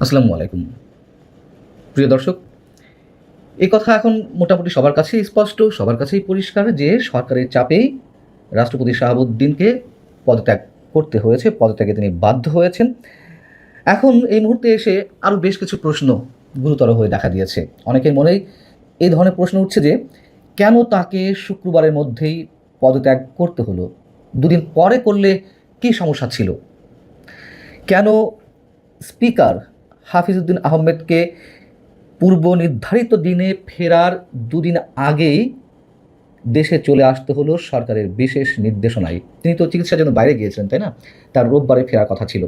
আসসালামু আলাইকুম। প্রিয় দর্শক, এই কথা এখন মোটামুটি সবার কাছেই স্পষ্ট, সবার কাছেই পরিষ্কার যে সরকারের চাপেই রাষ্ট্রপতি শাহাবুদ্দিনকে পদত্যাগ করতে হয়েছে, পদত্যাগে তিনি বাধ্য হয়েছেন। এখন এই মুহূর্তে এসে আরও বেশ কিছু প্রশ্ন গুরুতর হয়ে দেখা দিয়েছে। অনেকের মনেই এই ধরনের প্রশ্ন উঠছে যে কেন তাকে শুক্রবারের মধ্যেই পদত্যাগ করতে হলো? দুদিন পরে করলে কী সমস্যা ছিল? কেন স্পিকার হাফিজউদ্দিন আহমেদকে পূর্ব নির্ধারিত দিনে ফেরার দুদিন আগেই দেশে চলে আসতে হলো সরকারের বিশেষ নির্দেশনায়? তিনি তো চিকিৎসার জন্য বাইরে গিয়েছিলেন, তাই না? তার রোববারে ফেরার কথা ছিল।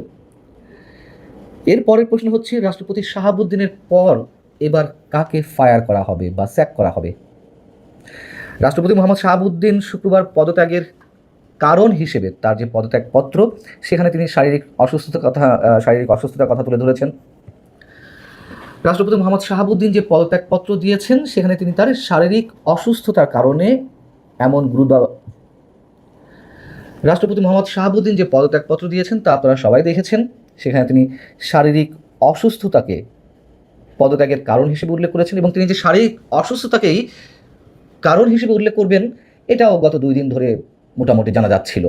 এর পরের প্রশ্ন হচ্ছে, রাষ্ট্রপতি শাহাবুদ্দিনের পর এবার কাকে ফায়ার করা হবে বা স্যাক করা হবে? রাষ্ট্রপতি মোহাম্মদ শাহাবুদ্দিন শুক্রবার পদত্যাগের কারণ হিসেবে তার যে পদত্যাগপত্র, সেখানে তিনি শারীরিক অসুস্থতার কথা তুলে ধরেছেন। রাষ্ট্রপতি মোহাম্মদ শাহাবুদ্দিন যে পদত্যাগপত্র দিয়েছেন, সেখানে তিনি তার শারীরিক অসুস্থতার কারণে এমন রাষ্ট্রপতি মোহাম্মদ শাহাবুদ্দিন যে পদত্যাগপত্র দিয়েছেন তা আপনারা সবাই দেখেছেন। সেখানে তিনি শারীরিক অসুস্থতাকে পদত্যাগের কারণ হিসেবে উল্লেখ করেছেন, এবং তিনি যে শারীরিক অসুস্থতাকেই কারণ হিসেবে উল্লেখ করবেন এটাও গত 2 দিন ধরে মোটামুটি জানা যাচ্ছিল।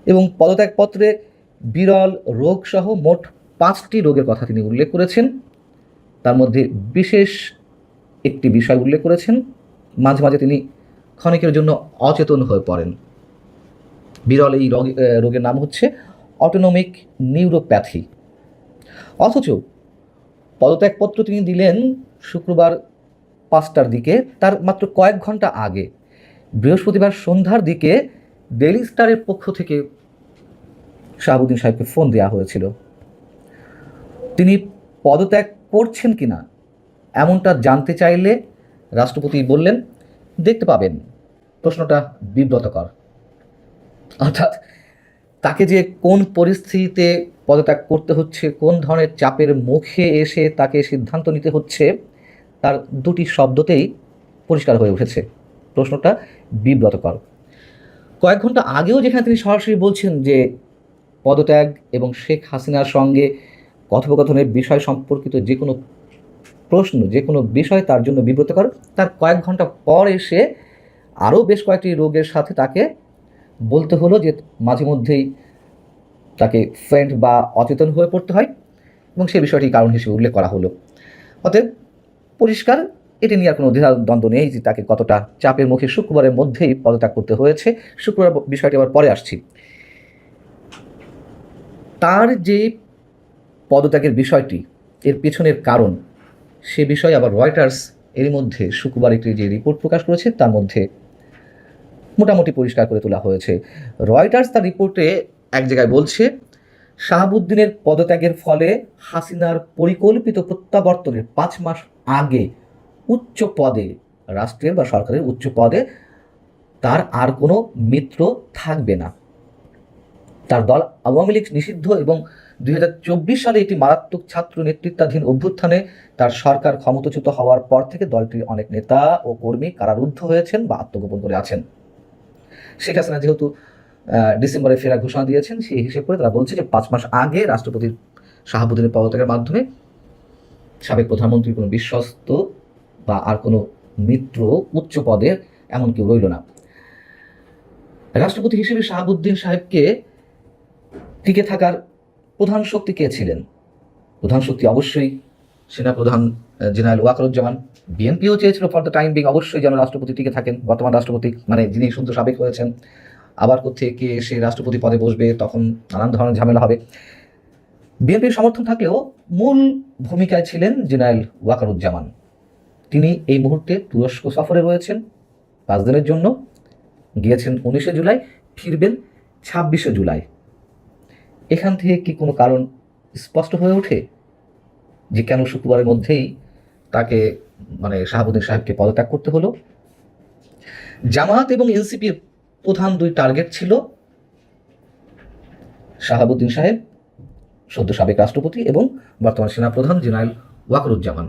এবং পদত্যাগপত্রে বিরল রোগসহ মোট 5টি রোগের কথা তিনি উল্লেখ করেছেন। তার মধ্যে বিশেষ একটি বিষয় উল্লেখ করেছেন, মাঝে মাঝে তিনি ক্ষণিকের জন্য অচেতন হয়ে পড়েন। বিরল এই রোগের নাম হচ্ছে অটোনমিক নিউরোপ্যাথি। অথচ পদত্যাগপত্র তিনি দিলেন শুক্রবার 5টার দিকে, তার মাত্র কয়েক ঘন্টা আগে বৃহস্পতিবার সন্ধ্যার দিকে ডেইলি স্টারের পক্ষ থেকে শাহাবুদ্দিন সাহেবকে ফোন দেওয়া হয়েছিল। তিনি পদত্যাগ করছেন কিনা এমনটা জানতে চাইলে রাষ্ট্রপতি বললেন, দেখতে পাবেন। প্রশ্নটা বিব্রতকর। অর্থাৎ তাকে যে কোন পরিস্থিতিতে পদত্যাগ করতে হচ্ছে, কোন ধরনের চাপের মুখে এসে তাকে সিদ্ধান্ত নিতে হচ্ছে, তার দুটি শব্দতেই পরিষ্কার হয়ে উঠেছে। প্রশ্নটা বিব্রতকর। কয়েক ঘন্টা আগেও যেখানে তিনি সরাসরি বলছেন যে পদত্যাগ এবং শেখ হাসিনার সঙ্গে কথোপকথনের বিষয় সম্পর্কিত যে কোনো প্রশ্ন, যে কোনো বিষয় তার জন্য বিব্রতকর, তার কয়েক ঘন্টা পর এসে আরও বেশ কয়েকটি রোগের সাথে তাকে বলতে হলো যে মাঝে মধ্যেই তাকে ফেন্ট বা অচেতন হয়ে পড়তে হয়, এবং সে বিষয়টি কারণ হিসেবে উল্লেখ করা হলো। অতএব পরিষ্কার, এটি নিয়ে আর কোনো দ্বন্দ্ব নেই যে তাকে কতটা চাপের মুখে শুক্রবারের মধ্যেই পদত্যাগ করতে হয়েছে। শুক্রবার বিষয়টি আবার পরে আসছি। তার যে পদত্যাগের বিষয়টি, এর পেছনের কারণ, সে বিষয়ে আবার রয়টার্স এর মধ্যে শুক্রবার একটি যে রিপোর্ট প্রকাশ করেছে তার মধ্যে মোটামুটি পরিষ্কার করে তোলা হয়েছে। রয়টার্স তার রিপোর্টে এক জায়গায় বলছে, শাহাবুদ্দিনের পদত্যাগের ফলে হাসিনার পরিকল্পিত প্রত্যাবর্তনের 5 মাস আগে উচ্চ পদে, রাষ্ট্রের বা সরকারের উচ্চ পদে তার আর কোনো মিত্র থাকবে না। তার দল আওয়ামী লীগ নিষিদ্ধ এবং 2024 সালে একটি মারাত্মক ছাত্র নেতৃত্বাধীন অভ্যুত্থানে তার সরকার ক্ষমতাচ্যুত হওয়ার পর থেকে দলটির অনেক নেতা ও কর্মী কারারুদ্ধ হয়েছেন বা আত্মগোপন করে আছেন। শেখ হাসিনা যেহেতু ডিসেম্বরে ফেরা ঘোষণা দিয়েছেন, সেই হিসেব করে তারা বলছে যে 5 মাস আগে রাষ্ট্রপতির শাহাবুদ্দিনের পদত্যাগের মাধ্যমে সাবেক প্রধানমন্ত্রীর কোনো বিশ্বস্ত বা আর কোনো মিত্র উচ্চ পদের এমন কেউ রইল না। রাষ্ট্রপতি হিসেবে শাহাবুদ্দিন সাহেবকে টিকে থাকার প্রধান শক্তি কে ছিলেন? প্রধান শক্তি অবশ্যই সেনাপ্রধান জেনারেল ওয়াকারুজ্জামান। বিএনপিও চেয়েছিল ফর দ্য টাইম বিং অবশ্যই যেন রাষ্ট্রপতি টিকে থাকেন, বর্তমান রাষ্ট্রপতি মানে যিনি শুদ্ধ সাবেক হয়েছেন। আবার কোত্থেকে সে রাষ্ট্রপতি পদে বসবে, তখন নানান ধরনের ঝামেলা হবে। বিএনপির সমর্থন থাকলেও মূল ভূমিকায় ছিলেন জেনারেল ওয়াকারুজ্জামান। তিনি এই মুহূর্তে তুরস্ক সফরে রয়েছেন 5 দিনের জন্য। গিয়েছেন 19শে জুলাই, ফিরবেন 26শে জুলাই। এখান থেকে কি কোনো কারণ স্পষ্ট হয়ে ওঠে যে কেন শুক্রবারের মধ্যেই তাকে শাহাবুদ্দিন সাহেবকে পদত্যাগ করতে হলো? জামায়াত এবং এনসিপির প্রধান 2 টার্গেট ছিল শাহাবুদ্দিন সাহেব, সদ্য সাবেক রাষ্ট্রপতি, এবং বর্তমান সেনাপ্রধান জেনারেল ওয়াকারুজ্জামান।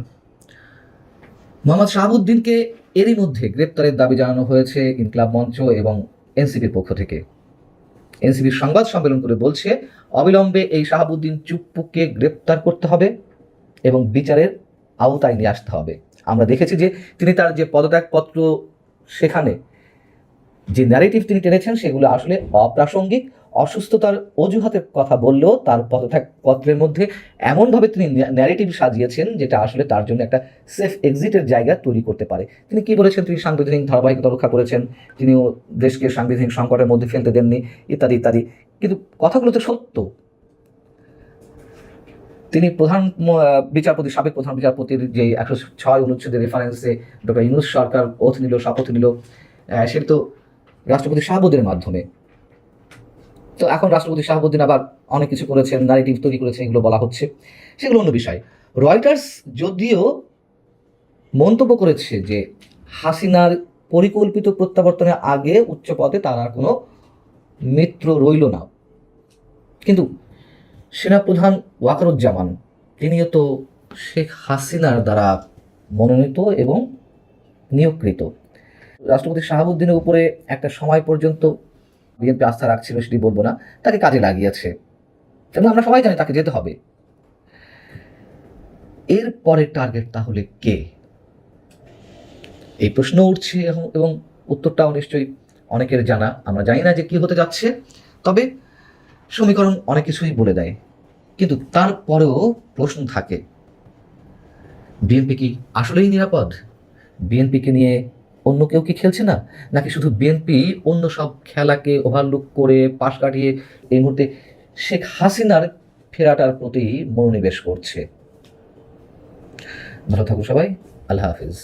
মোহাম্মদ শাহাবুদ্দিনকে এরই মধ্যে গ্রেপ্তারের দাবি জানানো হয়েছে ইনকিলাব মঞ্চ এবং এনসিপির পক্ষ থেকে। এনসিপির সংবাদ সম্মেলন করে বলছে, অবিলম্বে এই শাহাবুদ্দিন চুপ্পুকে গ্রেপ্তার করতে হবে এবং বিচারের আওতায় নিয়ে আসতে হবে। আমরা দেখেছি যে তিনি তার যে পদত্যাগপত্র, সেখানে যে ন্যারেটিভ তিনি টেনেছেন সেগুলো আসলে অপ্রাসঙ্গিক। অসুস্থতার অজুহাতের কথা বললেও তার পদত্যাগপত্রের মধ্যে এমনভাবে তিনি ন্যারেটিভ সাজিয়েছেন যেটা আসলে তার জন্য একটা সেফ এক্সিটের জায়গা তৈরি করতে পারে। তিনি কি বলেছেন? তিনি সাংবিধানিক ধারাবাহিকতা রক্ষা করেছেন, তিনিও দেশকে সাংবিধানিক সংকটের মধ্যে ফেলতে দেননি, ইত্যাদি ইত্যাদি। কিন্তু কথাগুলো তো সত্য। তিনি বিচারপতি, সাবেক প্রধান বিচারপতির যে 106 অনুচ্ছেদের রেফারেন্সে ডক্টর ইউনূস সরকার শপথ নিল, সেটা তো রাষ্ট্রপতি শাহাবুদ্দিনের মাধ্যমে। তো এখন রাষ্ট্রপতি শাহাবুদ্দিন আবার অনেক কিছু করেছেন, ন্যারেটিভ তৈরি করেছেন, এগুলো বলা হচ্ছে, সেগুলো অন্য বিষয়। রয়টার্স যদিও মন্তব্য করেছে যে হাসিনার পরিকল্পিত প্রত্যাবর্তনের আগে উচ্চ পদে তার আর কোনো মিত্র রইল না, কিন্তু সেনাপ্রধান ওয়াকারুজ্জামান তিনিও তো শেখ হাসিনার দ্বারা মনোনীত এবং নিয়োগকৃত। রাষ্ট্রপতি শাহাবুদ্দিনের উপরে একটা সময় পর্যন্ত বিএনপি আস্থা রাখছিল, সেটি বলবো না, তাকে কাজে লাগিয়েছে এবং আমরা সবাই জানি তাকে যেতে হবে। এর পরের টার্গেট তাহলে কে? এই প্রশ্ন উঠছে এবং উত্তরটাও নিশ্চয়ই অনেকের জানা। আমরা জানি না যে কি হতে যাচ্ছে, তবে সমীকরণ অনেক কিছুই বলে দেয়। কিন্তু তারপরেও প্রশ্ন থাকে, বিএনপি কি আসলেই নিরাপদ? বিএনপিকে নিয়ে অন্য কেউ কি খেলছে না, নাকি শুধু বিএনপি অন্য সব খেলাকে ওভারলুক করে পাশ কাটিয়ে এই মুহূর্তে শেখ হাসিনার ফেরাটার প্রতি মনোনিবেশ করছে? ভালো থাকুন সবাই, আল্লাহ হাফিজ।